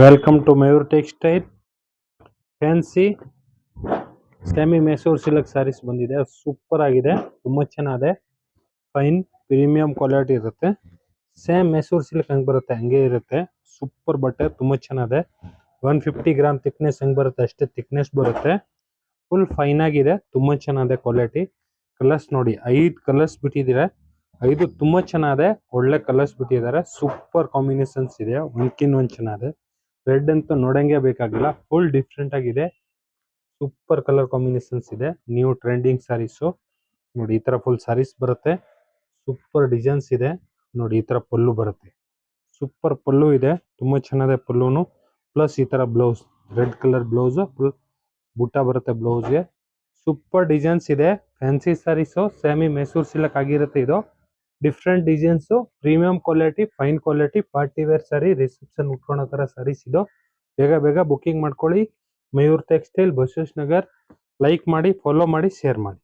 Welcome to Mayur textile. Fancy semi Mysuru silk sarees ಬಂದಿದೆ. Super ಆಗಿದೆ, ತುಂಬಾ ಚೆನ್ನಾಗಿದೆ. ಫೈನ್ ಪ್ರೀಮಿಯಂ ಕ್ವಾಲಿಟಿ ಇರುತ್ತೆ. ಸೇಮ್ ಮೈಸೂರು ಸಿಲ್ಕ್ ಹಂಗೆ ಬರುತ್ತೆ ಹಂಗೆ ಇರುತ್ತೆ. ಸೂಪರ್ ಬಟ್ಟೆ, ತುಂಬಾ ಚೆನ್ನಾಗಿದೆ. 150 ಗ್ರಾಮ್ ಥಿಕ್ನೆಸ್ ಹಂಗೆ ಬರುತ್ತೆ ಅಷ್ಟೇ ಥಿಕ್ನೆಸ್ ಬರುತ್ತೆ. ಫುಲ್ ಫೈನ್ ಆಗಿದೆ, ತುಂಬಾ ಚೆನ್ನಾಗಿದೆ ಕ್ವಾಲಿಟಿ. ಕಲರ್ಸ್ ನೋಡಿ, 5 ಕಲರ್ಸ್ ಬಿಟ್ಟಿದ್ದಾರೆ. 5 ತುಂಬಾ ಚೆನ್ನಾಗಿದೆ, ಒಳ್ಳೆ ಕಲರ್ಸ್ ಬಿಟ್ಟಿದ್ದಾರೆ. ಸೂಪರ್ ಕಾಂಬಿನೇಷನ್ಸ್ ಇದೆ, ಒಂದ್ಕಿನ್ ಒಂದ್ ಚೆನ್ನಾಗಿದೆ. ರೆಡ್ ಅಂತ ನೋಡಂಗೆ ಬೇಕಾಗಿಲ್ಲ, ಫುಲ್ ಡಿಫ್ರೆಂಟ್ ಆಗಿದೆ. ಸೂಪರ್ ಕಲರ್ ಕಾಂಬಿನೇಷನ್ಸ್ ಇದೆ. ನ್ಯೂ ಟ್ರೆಂಡಿಂಗ್ ಸ್ಯಾರೀಸು ನೋಡಿ, ಈ ತರ ಫುಲ್ ಸ್ಯಾರೀಸ್ ಬರುತ್ತೆ. ಸೂಪರ್ ಡಿಸೈನ್ಸ್ ಇದೆ ನೋಡಿ. ಈ ತರ ಪಲ್ಲು ಬರುತ್ತೆ, ಸೂಪರ್ ಪಲ್ಲು ಇದೆ, ತುಂಬಾ ಚೆನ್ನಾಗಿದೆ ಪಲ್ಲುನು. ಪ್ಲಸ್ ಈ ತರ blouse, red colour blouse, full ಬುಟ್ಟ ಬರುತ್ತೆ ಬ್ಲೌಸ್ಗೆ. ಸೂಪರ್ ಡಿಸೈನ್ಸ್ ಇದೆ. Fancy sarees, semi Mysuru silk ಆಗಿರುತ್ತೆ ಇದು. Different designs, premium quality, fine quality, party wear sari, reception ಉಟ್ಕೊಳ್ಳೋ ತರ ಸ್ಯಾರೀಸ್ ಇದು. ಬೇಗ ಬೇಗ ಬುಕಿಂಗ್ ಮಾಡ್ಕೊಳ್ಳಿ. ಮಯೂರ್ ಟೆಕ್ಸ್ಟೈಲ್, ಬಸವೇಶ್ವರ ನಗರ್. ಲೈಕ್ ಮಾಡಿ, ಫಾಲೋ ಮಾಡಿ, ಶೇರ್ ಮಾಡಿ.